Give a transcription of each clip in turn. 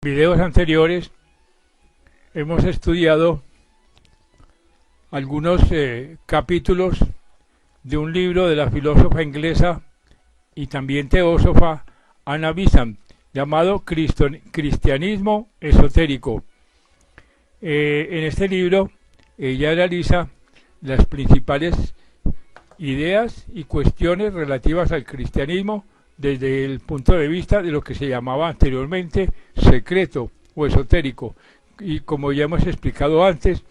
Videos anteriores hemos estudiado algunos capítulos de un libro de la filósofa inglesa y también teósofa Anna Besant, llamado Cristianismo Esotérico. En este libro ella analiza las principales ideas y cuestiones relativas al cristianismo desde el punto de vista de lo que se llamaba anteriormente secreto o esotérico. Y como ya hemos explicado antes,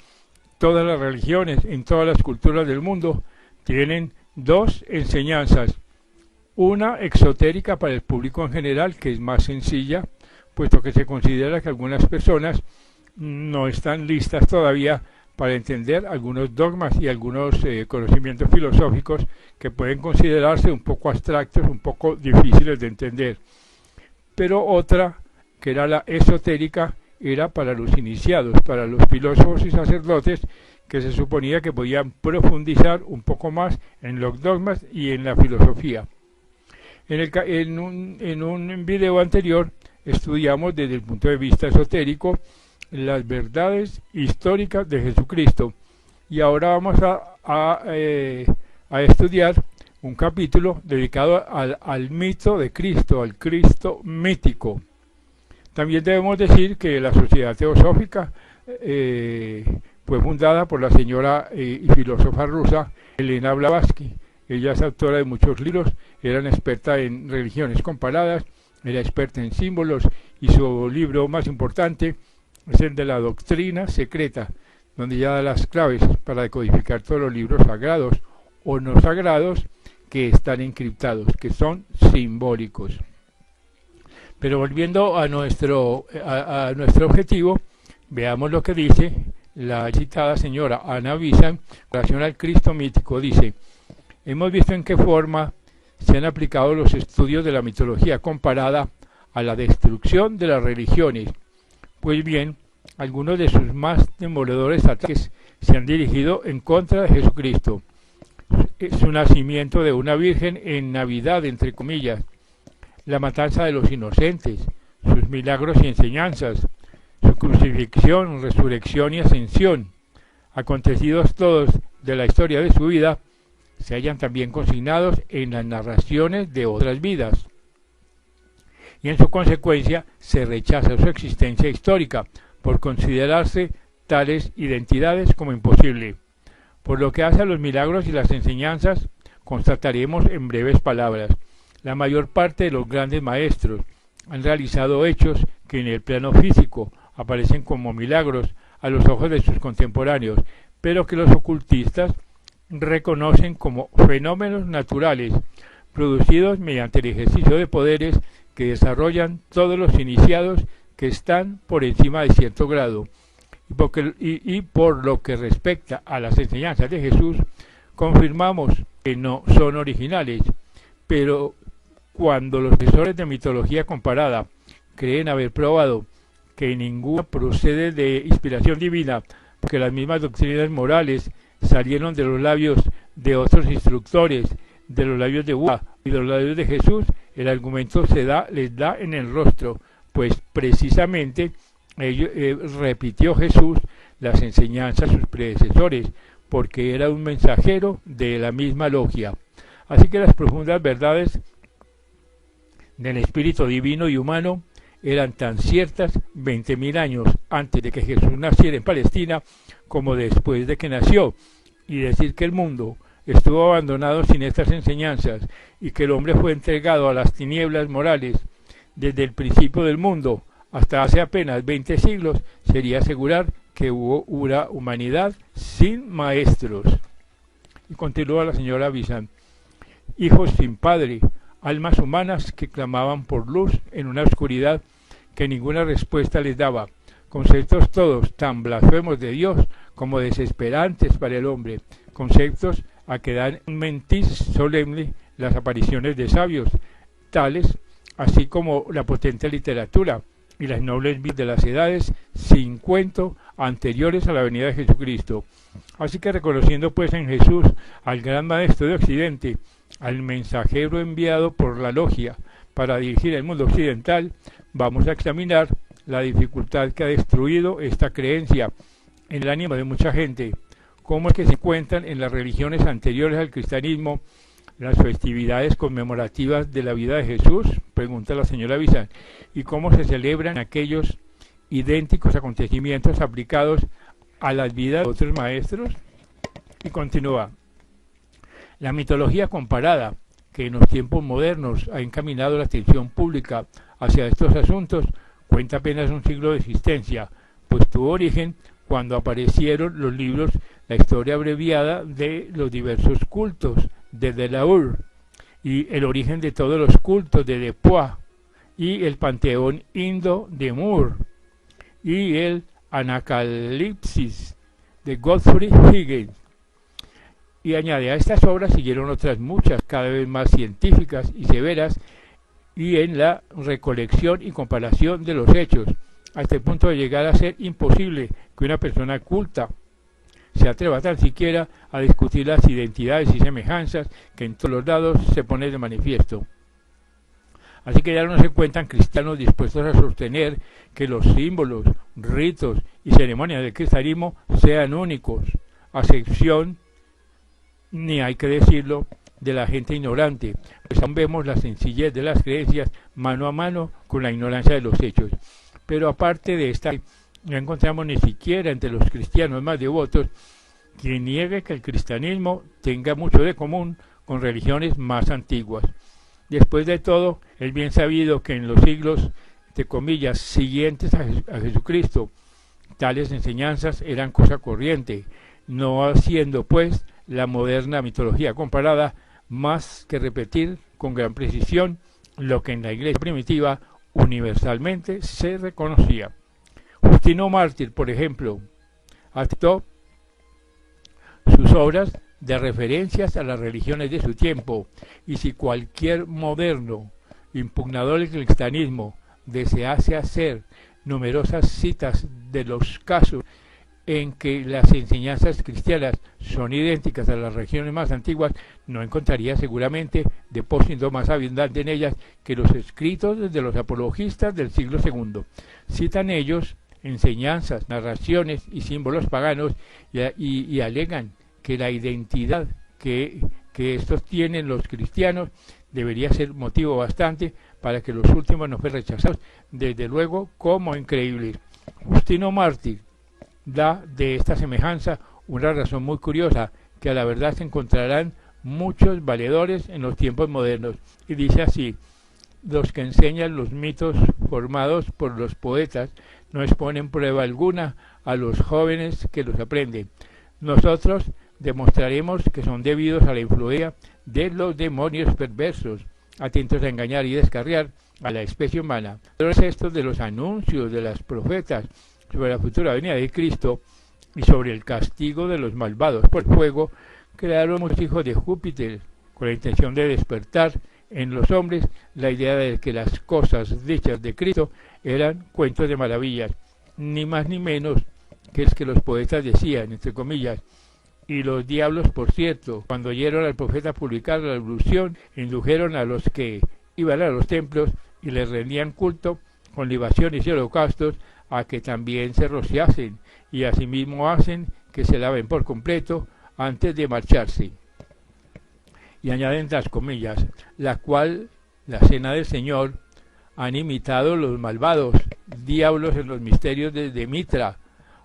todas las religiones en todas las culturas del mundo tienen dos enseñanzas: una exotérica para el público en general, que es más sencilla, puesto que se considera que algunas personas no están listas todavía para entender algunos dogmas y algunos conocimientos filosóficos que pueden considerarse un poco abstractos, un poco difíciles de entender. Pero otra, que era la esotérica, era para los iniciados, para los filósofos y sacerdotes que se suponía que podían profundizar un poco más en los dogmas y en la filosofía. En un video anterior estudiamos desde el punto de vista esotérico las verdades históricas de Jesucristo, y ahora vamos a estudiar un capítulo dedicado al mito de Cristo, al Cristo mítico. También debemos decir que la Sociedad Teosófica fue fundada por la señora y filósofa rusa Elena Blavatsky. Ella es autora de muchos libros, era una experta en religiones comparadas, era experta en símbolos, y su libro más importante es el de la doctrina secreta, donde ella da las claves para decodificar todos los libros sagrados o no sagrados que están encriptados, que son simbólicos. Pero volviendo a nuestro objetivo, veamos lo que dice la citada señora Anna Besant en relación al Cristo mítico. Dice: hemos visto en qué forma se han aplicado los estudios de la mitología comparada a la destrucción de las religiones. Pues bien, algunos de sus más demoledores ataques se han dirigido en contra de Jesucristo, su nacimiento de una virgen en Navidad, entre comillas, la matanza de los inocentes, sus milagros y enseñanzas, su crucifixión, resurrección y ascensión. Acontecidos todos de la historia de su vida se hallan también consignados en las narraciones de otras vidas, y en su consecuencia se rechaza su existencia histórica por considerarse tales identidades como imposible. Por lo que hace a los milagros y las enseñanzas, constataremos en breves palabras: la mayor parte de los grandes maestros han realizado hechos que en el plano físico aparecen como milagros a los ojos de sus contemporáneos, pero que los ocultistas reconocen como fenómenos naturales, producidos mediante el ejercicio de poderes que desarrollan todos los iniciados que están por encima de cierto grado. Y por lo que respecta a las enseñanzas de Jesús, confirmamos que no son originales, pero cuando los profesores de mitología comparada creen haber probado que ninguna procede de inspiración divina, porque las mismas doctrinas morales salieron de los labios de otros instructores, de los labios de Buda y de los labios de Jesús, el argumento les da en el rostro, pues precisamente repitió Jesús las enseñanzas de sus predecesores, porque era un mensajero de la misma logia. Así que las profundas verdades del espíritu divino y humano eran tan ciertas 20.000 años antes de que Jesús naciera en Palestina como después de que nació. Y decir que el mundo estuvo abandonado sin estas enseñanzas y que el hombre fue entregado a las tinieblas morales desde el principio del mundo hasta hace apenas 20 siglos sería asegurar que hubo una humanidad sin maestros. Y continúa la señora Besant: hijos sin padre, almas humanas que clamaban por luz en una oscuridad que ninguna respuesta les daba, conceptos todos tan blasfemos de Dios como desesperantes para el hombre, conceptos a que dan mentis solemne las apariciones de sabios, tales así como la potente literatura y las nobles vidas de las edades sin cuento anteriores a la venida de Jesucristo. Así que, reconociendo pues en Jesús al gran maestro de Occidente, al mensajero enviado por la logia para dirigir el mundo occidental, vamos a examinar la dificultad que ha destruido esta creencia en el ánimo de mucha gente. ¿Cómo es que se encuentran en las religiones anteriores al cristianismo las festividades conmemorativas de la vida de Jesús? Pregunta la señora Bizán. ¿Y cómo se celebran aquellos idénticos acontecimientos aplicados a las vidas de otros maestros? Y continúa. La mitología comparada, que en los tiempos modernos ha encaminado la atención pública hacia estos asuntos, cuenta apenas un siglo de existencia, pues tuvo origen cuando aparecieron los libros La historia abreviada de los diversos cultos de Delaur y el origen de todos los cultos de Depois y el panteón indo de Moore y el Anacalipsis de Godfrey Higgins. Y añade, a estas obras siguieron otras muchas, cada vez más científicas y severas, y en la recolección y comparación de los hechos, hasta el punto de llegar a ser imposible que una persona culta se atreva tan siquiera a discutir las identidades y semejanzas que en todos los lados se pone de manifiesto. Así que ya no se encuentran cristianos dispuestos a sostener que los símbolos, ritos y ceremonias del cristianismo sean únicos, a excepción, ni hay que decirlo, de la gente ignorante, pues aún vemos la sencillez de las creencias mano a mano con la ignorancia de los hechos. Pero aparte de esta, no encontramos ni siquiera entre los cristianos más devotos quien niegue que el cristianismo tenga mucho de común con religiones más antiguas. Después de todo, es bien sabido que en los siglos, entre comillas, siguientes a Jesucristo, tales enseñanzas eran cosa corriente, no haciendo pues la moderna mitología comparada más que repetir con gran precisión lo que en la iglesia primitiva universalmente se reconocía. Justino Mártir, por ejemplo, adaptó sus obras de referencias a las religiones de su tiempo, y si cualquier moderno impugnador del cristianismo desease hacer numerosas citas de los casos en que las enseñanzas cristianas son idénticas a las religiones más antiguas, no encontraría seguramente depósito más abundante en ellas que los escritos de los apologistas del siglo II. Citan ellos enseñanzas, narraciones y símbolos paganos y alegan que la identidad que estos tienen los cristianos debería ser motivo bastante para que los últimos no fueran rechazados, desde luego, como increíbles. Justino Mártir da de esta semejanza una razón muy curiosa, que a la verdad se encontrarán muchos valedores en los tiempos modernos, y dice así: los que enseñan los mitos formados por los poetas no exponen prueba alguna a los jóvenes que los aprenden. Nosotros demostraremos que son debidos a la influencia de los demonios perversos, atentos a engañar y descarriar a la especie humana. Los estos de los anuncios de las profetas sobre la futura venida de Cristo y sobre el castigo de los malvados por fuego, crearon muchos hijos de Júpiter con la intención de despertar en los hombres la idea de que las cosas dichas de Cristo eran cuentos de maravillas, ni más ni menos que es que los poetas decían, entre comillas. Y los diablos, por cierto, cuando oyeron al profeta publicar la ilusión, indujeron a los que iban a los templos y les rendían culto con libaciones y holocaustos a que también se rociasen, y asimismo hacen que se laven por completo antes de marcharse. Y añaden las comillas, la cual, la cena del Señor, han imitado los malvados diablos en los misterios de Mitra,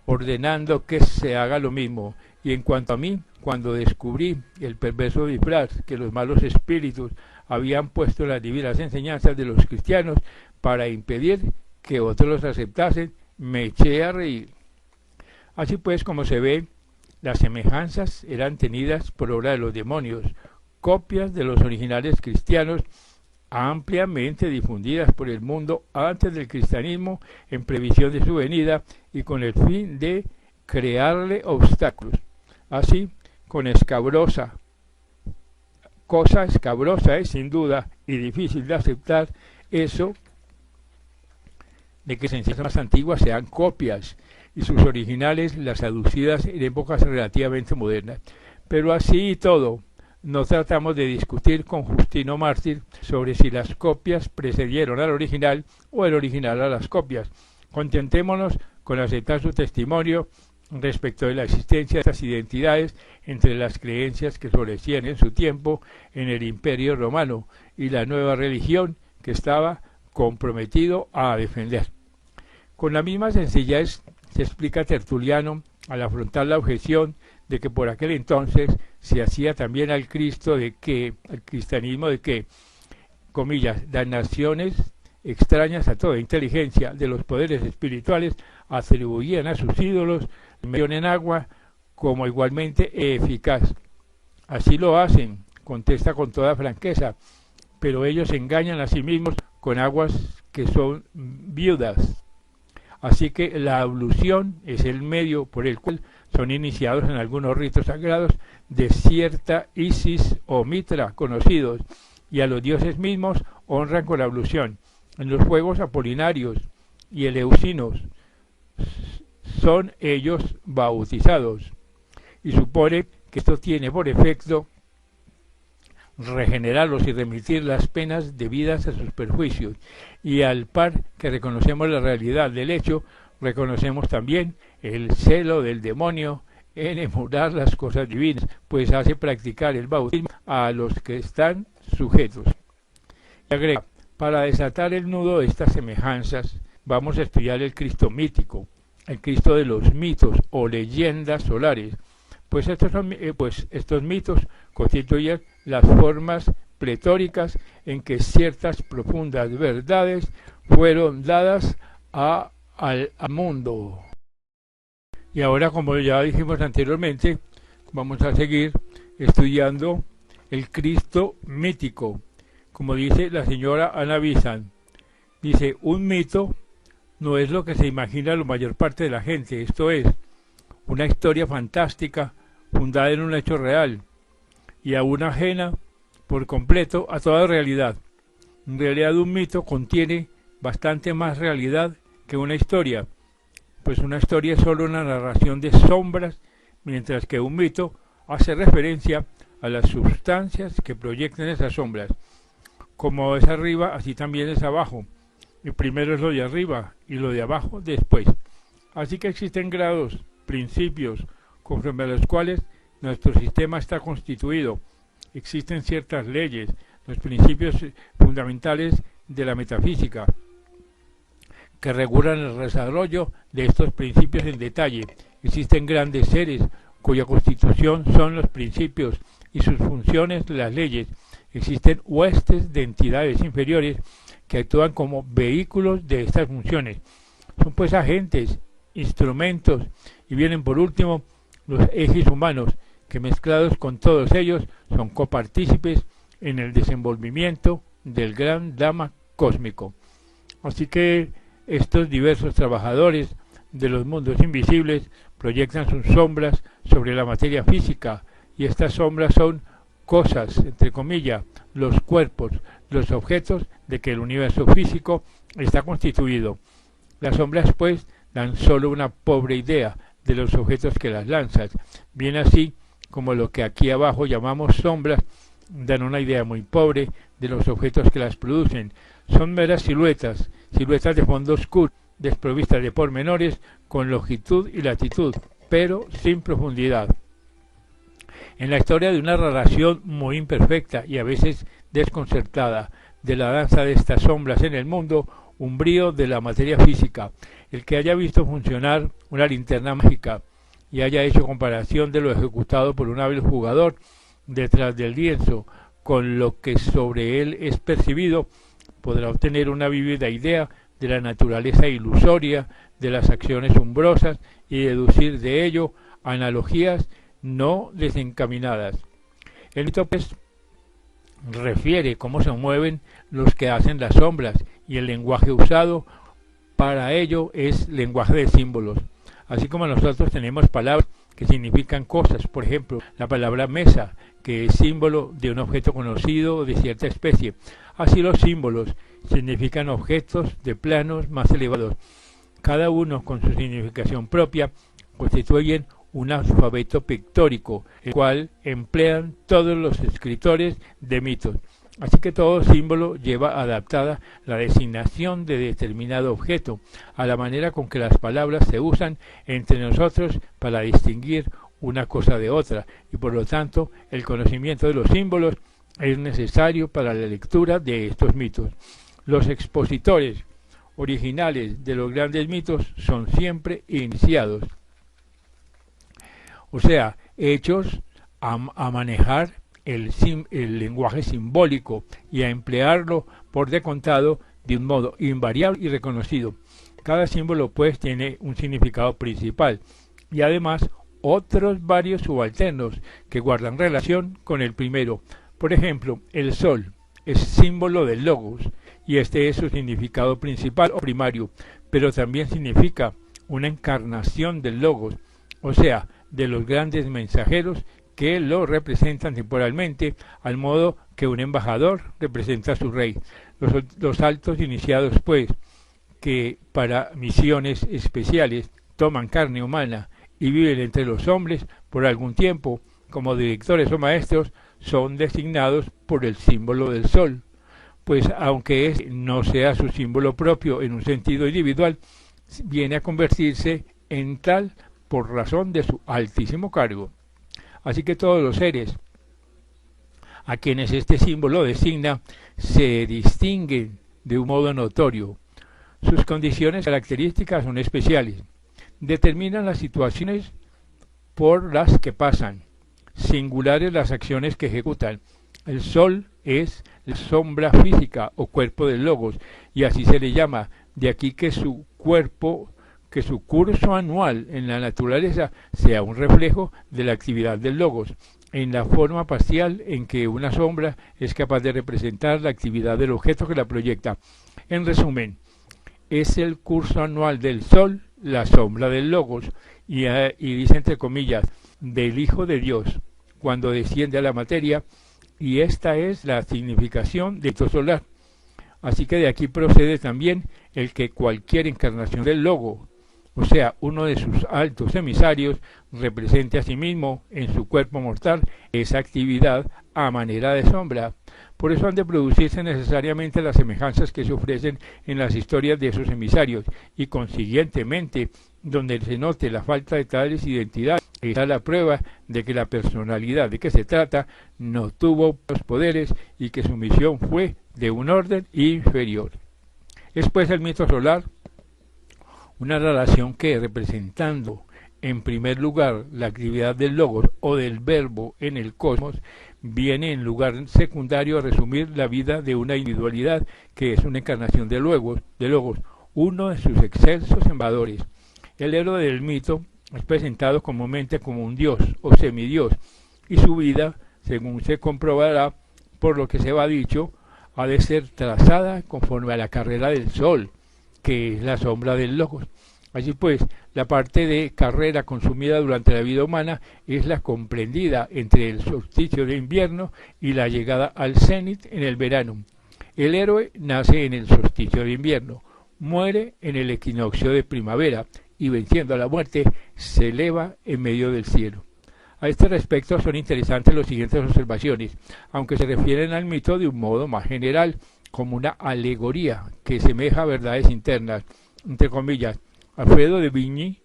ordenando que se haga lo mismo. Y en cuanto a mí, cuando descubrí el perverso disfraz que los malos espíritus habían puesto en las divinas enseñanzas de los cristianos para impedir que otros los aceptasen, me eché a reír. Así pues, como se ve, las semejanzas eran tenidas por obra de los demonios, copias de los originales cristianos ampliamente difundidas por el mundo antes del cristianismo en previsión de su venida y con el fin de crearle obstáculos. Así, con cosa escabrosa es sin duda y difícil de aceptar eso de que las enseñanzas más antiguas sean copias y sus originales las aducidas en épocas relativamente modernas. Pero así y todo, no tratamos de discutir con Justino Mártir sobre si las copias precedieron al original o el original a las copias. Contentémonos con aceptar su testimonio respecto de la existencia de estas identidades entre las creencias que florecían en su tiempo en el Imperio Romano y la nueva religión que estaba comprometido a defender. Con la misma sencillez se explica Tertuliano al afrontar la objeción de que por aquel entonces se hacía también al cristianismo de que, comillas, las naciones extrañas a toda inteligencia de los poderes espirituales atribuían a sus ídolos inmersión en agua como igualmente eficaz. Así lo hacen, contesta con toda franqueza, pero ellos se engañan a sí mismos con aguas que son viudas. Así que la ablución es el medio por el cual son iniciados en algunos ritos sagrados de cierta Isis o Mitra conocidos, y a los dioses mismos honran con la ablución. En los juegos apolinarios y eleusinos son ellos bautizados, y supone que esto tiene por efecto regenerarlos y remitir las penas debidas a sus perjuicios, y al par que reconocemos la realidad del hecho, reconocemos también el celo del demonio en emular las cosas divinas, pues hace practicar el bautismo a los que están sujetos. Y agrega, para desatar el nudo de estas semejanzas, vamos a estudiar el Cristo mítico, el Cristo de los mitos o leyendas solares, pues estos mitos constituyen las formas pletóricas en que ciertas profundas verdades fueron dadas al mundo. Y ahora, como ya dijimos anteriormente, vamos a seguir estudiando el Cristo mítico, como dice la señora Anna Besant. Dice, un mito no es lo que se imagina la mayor parte de la gente, esto es, una historia fantástica fundada en un hecho real y aún ajena por completo a toda realidad. En realidad un mito contiene bastante más realidad que una historia, pues una historia es solo una narración de sombras, mientras que un mito hace referencia a las sustancias que proyectan esas sombras. Como es arriba, así también es abajo. El primero es lo de arriba y lo de abajo después. Así que existen grados, principios, conforme a los cuales nuestro sistema está constituido. Existen ciertas leyes, los principios fundamentales de la metafísica, que regulan el desarrollo de estos principios en detalle. Existen grandes seres cuya constitución son los principios y sus funciones las leyes. Existen huestes de entidades inferiores que actúan como vehículos de estas funciones. Son pues agentes, instrumentos, y vienen por último los ejes humanos, que mezclados con todos ellos son copartícipes en el desenvolvimiento del gran drama cósmico. Así que estos diversos trabajadores de los mundos invisibles proyectan sus sombras sobre la materia física, y estas sombras son cosas, entre comillas, los cuerpos, los objetos de que el universo físico está constituido. Las sombras, pues, dan solo una pobre idea de los objetos que las lanzan, bien así como lo que aquí abajo llamamos sombras dan una idea muy pobre de los objetos que las producen. Son meras siluetas de fondo oscuro, desprovistas de pormenores, con longitud y latitud, pero sin profundidad. En la historia de una narración muy imperfecta y a veces desconcertada de la danza de estas sombras en el mundo umbrío de la materia física, el que haya visto funcionar una linterna mágica y haya hecho comparación de lo ejecutado por un hábil jugador detrás del lienzo con lo que sobre él es percibido, podrá obtener una vívida idea de la naturaleza ilusoria de las acciones umbrosas y deducir de ello analogías no desencaminadas. El mito, pues, refiere cómo se mueven los que hacen las sombras, y el lenguaje usado para ello es lenguaje de símbolos. Así como nosotros tenemos palabras que significan cosas, por ejemplo, la palabra mesa, que es símbolo de un objeto conocido de cierta especie. Así los símbolos significan objetos de planos más elevados. Cada uno con su significación propia constituyen un alfabeto pictórico, el cual emplean todos los escritores de mitos. Así que todo símbolo lleva adaptada la designación de determinado objeto a la manera con que las palabras se usan entre nosotros para distinguir una cosa de otra, y por lo tanto el conocimiento de los símbolos es necesario para la lectura de estos mitos. Los expositores originales de los grandes mitos son siempre iniciados, o sea, hechos a manejar el lenguaje simbólico y a emplearlo por de contado de un modo invariable y reconocido. Cada símbolo pues tiene un significado principal y además otros varios subalternos que guardan relación con el primero. Por ejemplo, el sol es símbolo del logos y este es su significado principal o primario, pero también significa una encarnación del logos, o sea, de los grandes mensajeros que lo representan temporalmente, al modo que un embajador representa a su rey. Los altos iniciados, pues, que para misiones especiales toman carne humana y viven entre los hombres por algún tiempo, como directores o maestros, son designados por el símbolo del sol, pues aunque no sea su símbolo propio en un sentido individual, viene a convertirse en tal por razón de su altísimo cargo. Así que todos los seres a quienes este símbolo designa se distinguen de un modo notorio. Sus condiciones características son especiales. Determinan las situaciones por las que pasan, singulares las acciones que ejecutan. El sol es la sombra física o cuerpo del logos, y así se le llama, de aquí que su curso anual en la naturaleza sea un reflejo de la actividad del logos, en la forma parcial en que una sombra es capaz de representar la actividad del objeto que la proyecta. En resumen, es el curso anual del sol, la sombra del logos, y dice entre comillas, del Hijo de Dios, cuando desciende a la materia, y esta es la significación del ciclo solar. Así que de aquí procede también el que cualquier encarnación del logo, o sea, uno de sus altos emisarios, represente a sí mismo en su cuerpo mortal esa actividad a manera de sombra. Por eso han de producirse necesariamente las semejanzas que se ofrecen en las historias de esos emisarios, y consiguientemente, donde se note la falta de tales identidades, está la prueba de que la personalidad de que se trata no tuvo los poderes y que su misión fue de un orden inferior. Es pues el mito solar una relación que, representando en primer lugar la actividad del logos o del verbo en el cosmos, viene en lugar secundario a resumir la vida de una individualidad que es una encarnación de logos, uno de sus excelsos embajadores. El héroe del mito es presentado comúnmente como un dios o semidios, y su vida, según se comprobará por lo que se va dicho, ha de ser trazada conforme a la carrera del sol, que es la sombra del logos. Así pues, la parte de carrera consumida durante la vida humana es la comprendida entre el solsticio de invierno y la llegada al cenit en el verano. El héroe nace en el solsticio de invierno, muere en el equinoccio de primavera y, venciendo a la muerte, se eleva en medio del cielo. A este respecto son interesantes las siguientes observaciones, aunque se refieren al mito de un modo más general, como una alegoría que semeja a verdades internas. Entre comillas, Alfredo de Vigny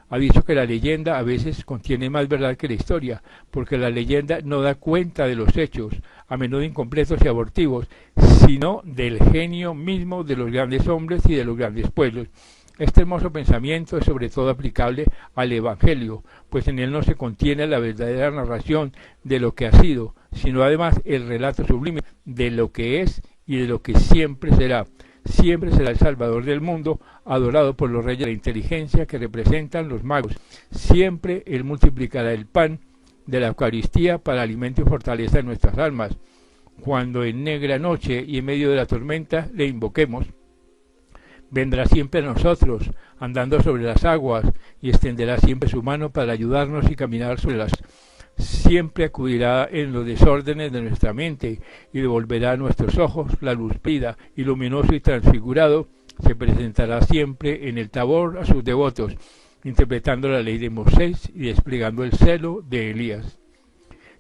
ha dicho que la leyenda a veces contiene más verdad que la historia, porque la leyenda no da cuenta de los hechos, a menudo incompletos y abortivos, sino del genio mismo de los grandes hombres y de los grandes pueblos. Este hermoso pensamiento es sobre todo aplicable al Evangelio, pues en él no se contiene la verdadera narración de lo que ha sido, sino además el relato sublime de lo que es y de lo que siempre será. Siempre será el Salvador del mundo, adorado por los reyes de la inteligencia que representan los magos. Siempre Él multiplicará el pan de la Eucaristía para alimento y fortaleza de nuestras almas. Cuando en negra noche y en medio de la tormenta le invoquemos, vendrá siempre a nosotros, andando sobre las aguas, y extenderá siempre su mano para ayudarnos y caminar sobre las aguas. Siempre acudirá en los desórdenes de nuestra mente y devolverá a nuestros ojos la luz pida y luminoso y transfigurado se presentará siempre en el Tabor a sus devotos, interpretando la ley de Moisés y desplegando el celo de Elías.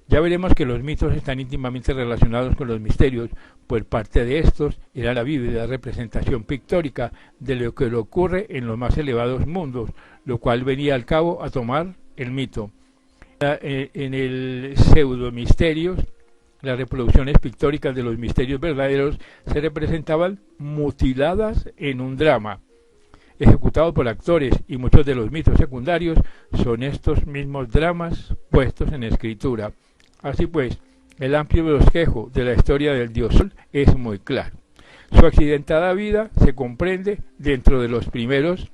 Ya veremos que los mitos están íntimamente relacionados con los misterios, pues parte de estos era la vívida representación pictórica de lo que le ocurre en los más elevados mundos, lo cual venía al cabo a tomar el mito. En el pseudo-misterios, las reproducciones pictóricas de los misterios verdaderos se representaban mutiladas en un drama, ejecutado por actores, y muchos de los mitos secundarios son estos mismos dramas puestos en escritura. Así pues, el amplio bosquejo de la historia del dios Sol es muy claro. Su accidentada vida se comprende dentro de los primeros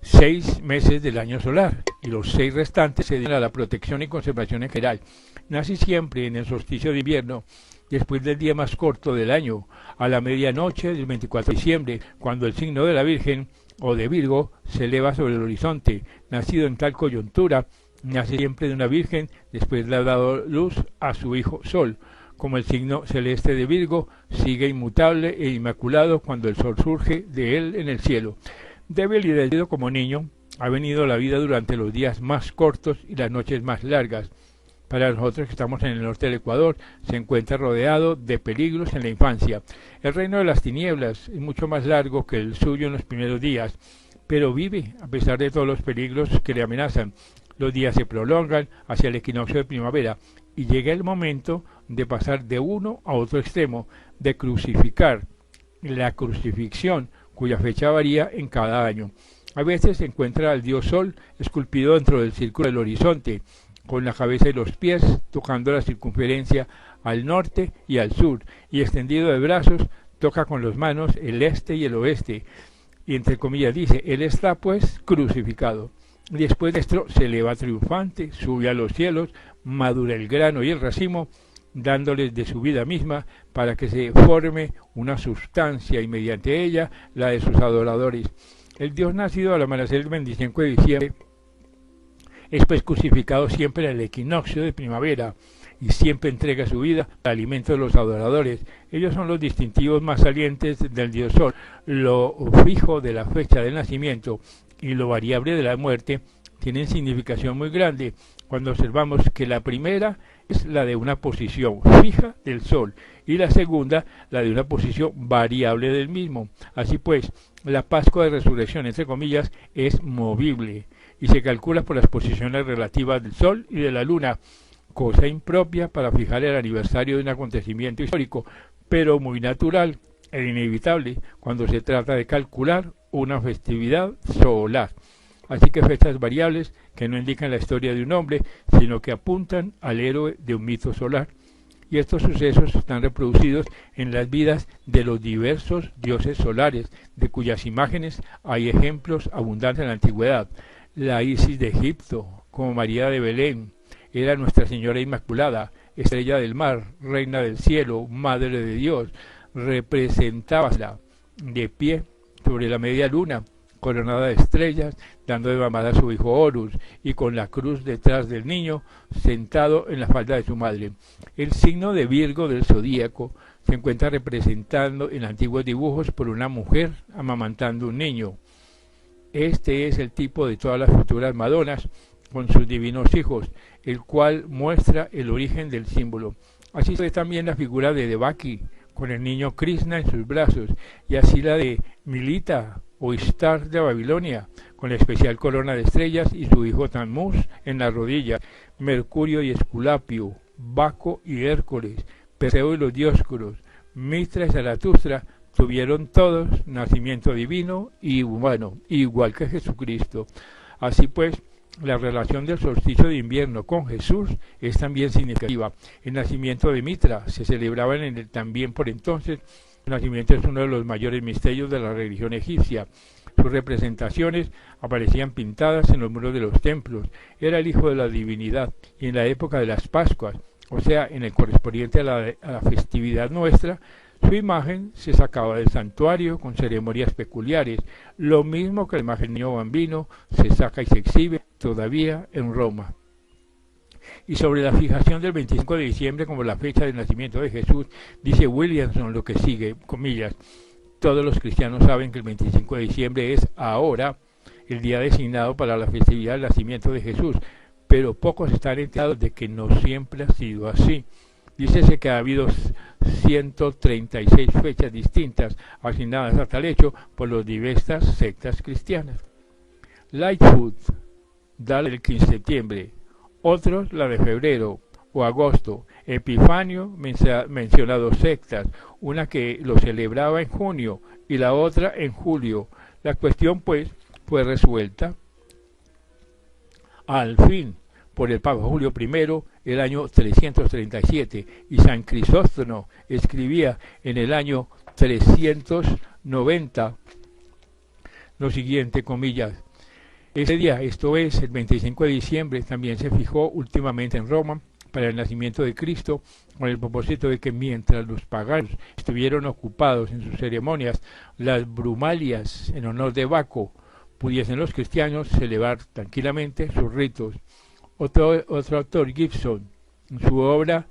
6 meses del año solar, y los 6 restantes se dedican a la protección y conservación en general. Nace siempre en el solsticio de invierno, después del día más corto del año, a la medianoche del 24 de diciembre, cuando el signo de la Virgen o de Virgo se eleva sobre el horizonte. Nacido en tal coyuntura, nace siempre de una Virgen, después le ha dado luz a su hijo Sol. Como el signo celeste de Virgo sigue inmutable e inmaculado cuando el Sol surge de él en el cielo. Débil y decidido como niño, ha venido la vida durante los días más cortos y las noches más largas. Para nosotros que estamos en el norte del Ecuador, se encuentra rodeado de peligros en la infancia. El reino de las tinieblas es mucho más largo que el suyo en los primeros días, pero vive a pesar de todos los peligros que le amenazan. Los días se prolongan hacia el equinoccio de primavera y llega el momento de pasar de uno a otro extremo, de crucificar. La crucifixión, cuya fecha varía en cada año. A veces se encuentra al dios Sol esculpido dentro del círculo del horizonte, con la cabeza y los pies tocando la circunferencia al norte y al sur, y extendido de brazos toca con las manos el este y el oeste, y entre comillas dice, él está pues crucificado. Después de esto se eleva triunfante, sube a los cielos, madura el grano y el racimo, dándoles de su vida misma para que se forme una sustancia y mediante ella la de sus adoradores. El Dios nacido al amanecer del 25 de diciembre es pues crucificado siempre al equinoccio de primavera y siempre entrega su vida al alimento de los adoradores. Ellos son los distintivos más salientes del Dios Sol, lo fijo de la fecha del nacimiento y lo variable de la muerte tienen significación muy grande cuando observamos que la primera es la de una posición fija del Sol y la segunda la de una posición variable del mismo. Así pues, la Pascua de Resurrección, entre comillas, es movible y se calcula por las posiciones relativas del Sol y de la Luna, cosa impropia para fijar el aniversario de un acontecimiento histórico, pero muy natural e inevitable cuando se trata de calcular una festividad solar. Así que fechas variables que no indican la historia de un hombre, sino que apuntan al héroe de un mito solar. Y estos sucesos están reproducidos en las vidas de los diversos dioses solares, de cuyas imágenes hay ejemplos abundantes en la antigüedad. La Isis de Egipto, como María de Belén, era Nuestra Señora Inmaculada, estrella del mar, reina del cielo, madre de Dios, representábala de pie sobre la media luna, coronada de estrellas, dando de mamada a su hijo Horus, y con la cruz detrás del niño, sentado en la falda de su madre. El signo de Virgo del zodíaco se encuentra representando en antiguos dibujos por una mujer amamantando un niño. Este es el tipo de todas las futuras Madonas, con sus divinos hijos, el cual muestra el origen del símbolo. Así es también la figura de Devaki, con el niño Krishna en sus brazos, y así la de Milita, o Ishtar de Babilonia, con la especial corona de estrellas y su hijo Tammuz en la rodilla, Mercurio y Esculapio, Baco y Hércules, Perseo y los Dioscuros, Mitra y Zaratustra, tuvieron todos nacimiento divino y humano, igual que Jesucristo. Así pues, la relación del solsticio de invierno con Jesús es también significativa. El nacimiento de Mitra se celebraba también por entonces. El nacimiento es uno de los mayores misterios de la religión egipcia. Sus representaciones aparecían pintadas en los muros de los templos. Era el hijo de la divinidad y en la época de las Pascuas, o sea, en el correspondiente a la festividad nuestra, su imagen se sacaba del santuario con ceremonias peculiares, lo mismo que la imagen del niño bambino se saca y se exhibe todavía en Roma. Y sobre la fijación del 25 de diciembre como la fecha del nacimiento de Jesús, dice Williamson lo que sigue, comillas, todos los cristianos saben que el 25 de diciembre es ahora el día designado para la festividad del nacimiento de Jesús, pero pocos están enterados de que no siempre ha sido así. Dícese que ha habido 136 fechas distintas asignadas a tal hecho por las diversas sectas cristianas. Lightfoot da el 15 de septiembre, otros la de febrero o agosto. Epifanio menciona dos sectas, una que lo celebraba en junio y la otra en julio. La cuestión pues fue resuelta al fin por el Papa Julio I el año 337 y San Crisóstomo escribía en el año 390 lo siguiente, comillas: ese día, esto es el 25 de diciembre, también se fijó últimamente en Roma para el nacimiento de Cristo, con el propósito de que mientras los paganos estuvieron ocupados en sus ceremonias, las brumalias en honor de Baco, pudiesen los cristianos celebrar tranquilamente sus ritos. Otro autor, Gibson, en su obra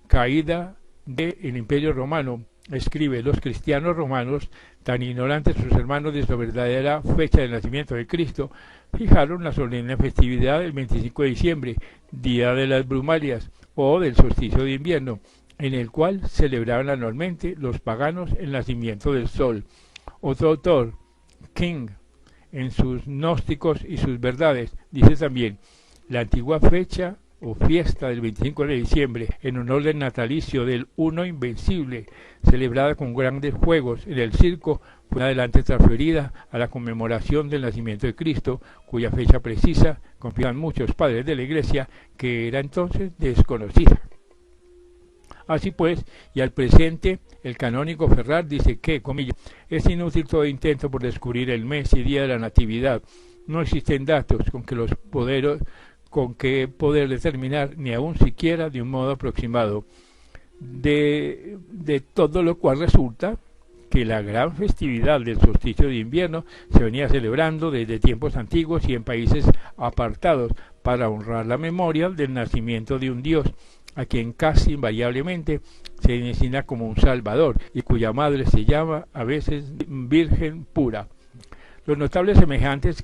Caída del Imperio Romano, escribe: los cristianos romanos, tan ignorantes sus hermanos de su verdadera fecha de nacimiento de Cristo, fijaron la solemne festividad del 25 de diciembre, día de las brumalias o del solsticio de invierno, en el cual celebraban anualmente los paganos el nacimiento del sol. Otro autor, King, en sus Gnósticos y sus verdades, dice también: la antigua fecha o fiesta del 25 de diciembre, en honor del natalicio del Uno Invencible, celebrada con grandes juegos en el circo, fue adelante transferida a la conmemoración del nacimiento de Cristo, cuya fecha precisa confían muchos padres de la Iglesia, que era entonces desconocida. Así pues, y al presente, el canónigo Ferrar dice que, comillas, es inútil todo intento por descubrir el mes y día de la Natividad. No existen datos con que poder determinar, ni aun siquiera de un modo aproximado. De todo lo cual resulta que la gran festividad del solsticio de invierno se venía celebrando desde tiempos antiguos y en países apartados para honrar la memoria del nacimiento de un Dios, a quien casi invariablemente se designa como un Salvador y cuya madre se llama a veces Virgen Pura. Las notables semejanzas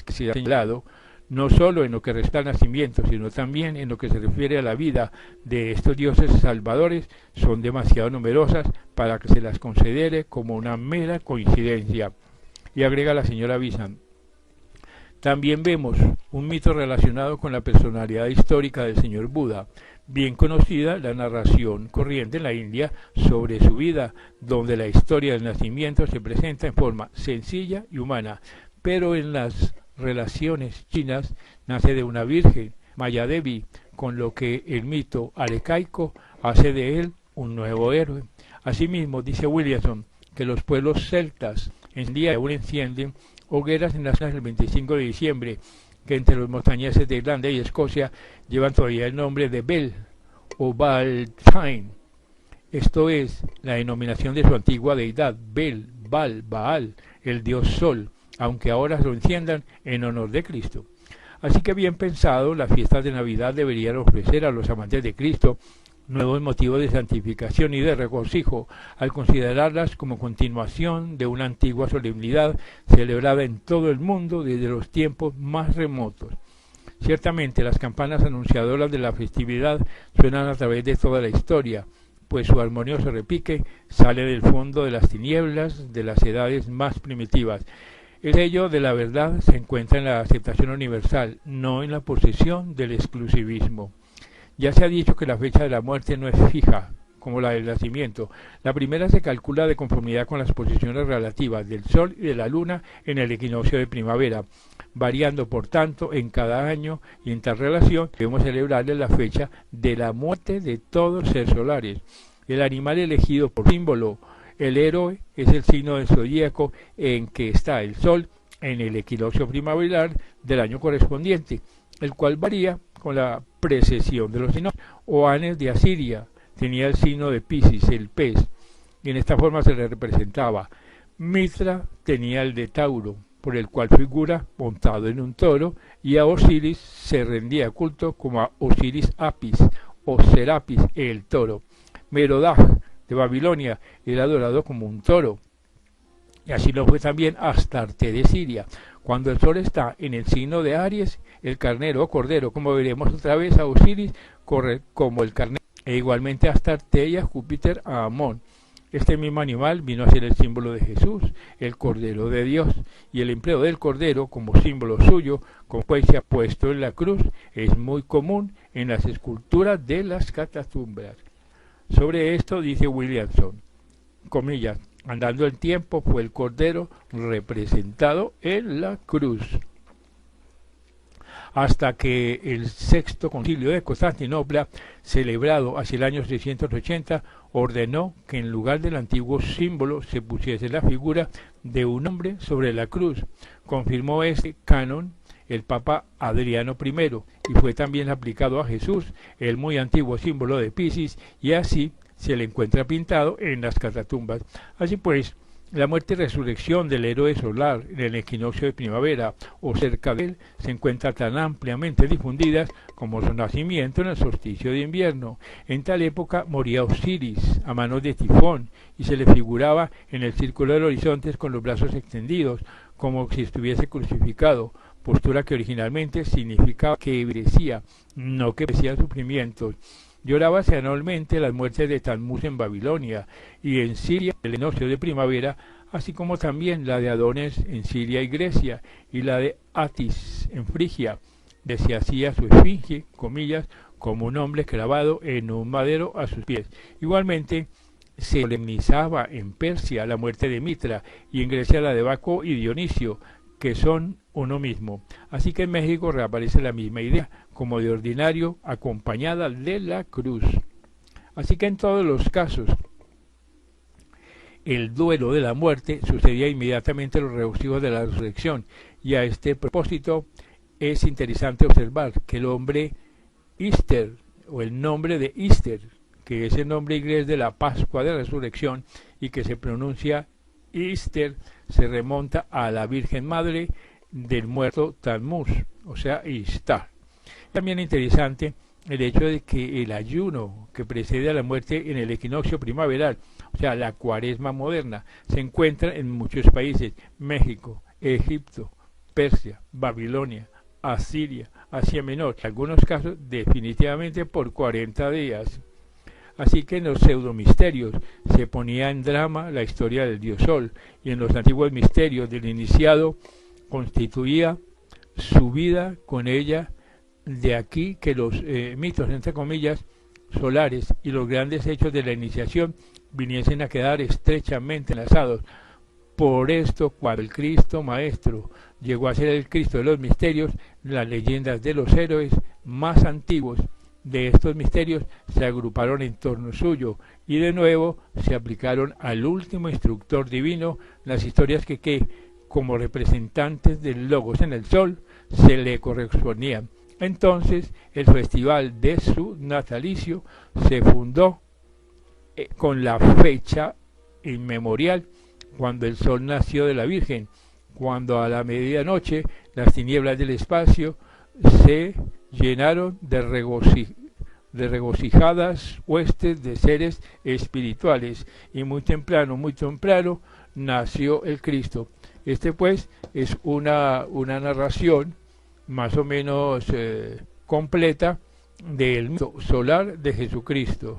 que se han señalado, no solo en lo que respecta al nacimiento, sino también en lo que se refiere a la vida de estos dioses salvadores, son demasiado numerosas para que se las considere como una mera coincidencia. Y agrega la señora Visan: también vemos un mito relacionado con la personalidad histórica del señor Buda, bien conocida la narración corriente en la India sobre su vida, donde la historia del nacimiento se presenta en forma sencilla y humana, pero en las relaciones chinas nace de una virgen, Mayadevi, con lo que el mito arecaico hace de él un nuevo héroe. Asimismo, dice Williamson, que los pueblos celtas aún encienden hogueras en las zonas del 25 de diciembre, que entre los montañeses de Irlanda y Escocia llevan todavía el nombre de Bel o Baltine. Esto es la denominación de su antigua deidad, Bel, Baal, el dios sol, aunque ahora lo enciendan en honor de Cristo. Así que bien pensado, las fiestas de Navidad deberían ofrecer a los amantes de Cristo nuevos motivos de santificación y de regocijo, al considerarlas como continuación de una antigua solemnidad celebrada en todo el mundo desde los tiempos más remotos. Ciertamente las campanas anunciadoras de la festividad suenan a través de toda la historia, pues su armonioso repique sale del fondo de las tinieblas de las edades más primitivas. El sello de la verdad se encuentra en la aceptación universal, no en la posesión del exclusivismo. Ya se ha dicho que la fecha de la muerte no es fija, como la del nacimiento. La primera se calcula de conformidad con las posiciones relativas del Sol y de la Luna en el equinoccio de primavera, variando por tanto en cada año, y en tal relación debemos celebrarle la fecha de la muerte de todos los seres solares. El animal elegido por símbolo, el héroe, es el signo del zodíaco en que está el Sol en el equinoccio primaveral del año correspondiente, el cual varía con la precesión de los signos. Oanes de Asiria tenía el signo de Piscis, el pez, y en esta forma se le representaba. Mitra tenía el de Tauro, por el cual figura montado en un toro, y a Osiris se rendía culto como a Osiris Apis o Serapis, el toro. Merodach de Babilonia era adorado como un toro. Y así lo fue también Astarte de Siria. Cuando el sol está en el signo de Aries, el carnero o cordero, como veremos otra vez a Osiris, corre como el carnero. E igualmente a Astarte y a Júpiter a Amón. Este mismo animal vino a ser el símbolo de Jesús, el Cordero de Dios, y el empleo del Cordero como símbolo suyo, como pues se ha puesto en la cruz, es muy común en las esculturas de las catacumbas. Sobre esto dice Williamson, comillas, andando el tiempo fue el Cordero representado en la cruz. Hasta que el sexto concilio de Constantinopla, celebrado hacia el año 680, ordenó que en lugar del antiguo símbolo se pusiese la figura de un hombre sobre la cruz. Confirmó este canon el Papa Adriano I y fue también aplicado a Jesús, el muy antiguo símbolo de Piscis, y así se le encuentra pintado en las catatumbas. Así pues, la muerte y resurrección del héroe solar en el equinoccio de primavera o cerca de él se encuentran tan ampliamente difundidas como su nacimiento en el solsticio de invierno. En tal época moría Osiris a manos de Tifón y se le figuraba en el círculo del horizonte con los brazos extendidos, como si estuviese crucificado, postura que originalmente significaba que envilecía, no que padecía sufrimientos. Llorábase anualmente las muertes de Tammuz en Babilonia y en Siria el equinoccio de primavera, así como también la de Adones en Siria y Grecia, y la de Atis en Frigia, de se hacía su esfinge, comillas, como un hombre clavado en un madero a sus pies. Igualmente, se solemnizaba en Persia la muerte de Mitra y en Grecia la de Baco y Dionisio, que son uno mismo. Así que en México reaparece la misma idea, como de ordinario, acompañada de la cruz. Así que en todos los casos, el duelo de la muerte sucedía inmediatamente a los regocijos de la resurrección, y a este propósito es interesante observar que el nombre Easter, o el nombre de Easter, que es el nombre inglés de la Pascua de Resurrección y que se pronuncia Easter, se remonta a la Virgen Madre del muerto Tammuz, o sea, Ishtar. También interesante el hecho de que el ayuno que precede a la muerte en el equinoccio primaveral, o sea, la cuaresma moderna, se encuentra en muchos países: México, Egipto, Persia, Babilonia, Asiria, Asia Menor, en algunos casos definitivamente por 40 días. Así que en los pseudomisterios se ponía en drama la historia del dios Sol, y en los antiguos misterios del iniciado constituía su vida con ella. De aquí que los mitos, entre comillas, solares y los grandes hechos de la iniciación viniesen a quedar estrechamente enlazados. Por esto, cuando el Cristo Maestro llegó a ser el Cristo de los misterios, las leyendas de los héroes más antiguos de estos misterios se agruparon en torno suyo y de nuevo se aplicaron al último instructor divino las historias que como representantes del Logos en el Sol, se le correspondían. Entonces, el festival de su natalicio se fundó con la fecha inmemorial cuando el Sol nació de la Virgen, cuando a la medianoche las tinieblas del espacio se llenaron de regocijadas huestes de seres espirituales, y muy temprano nació el Cristo. Este pues es una narración más o menos completa del mito solar de Jesucristo.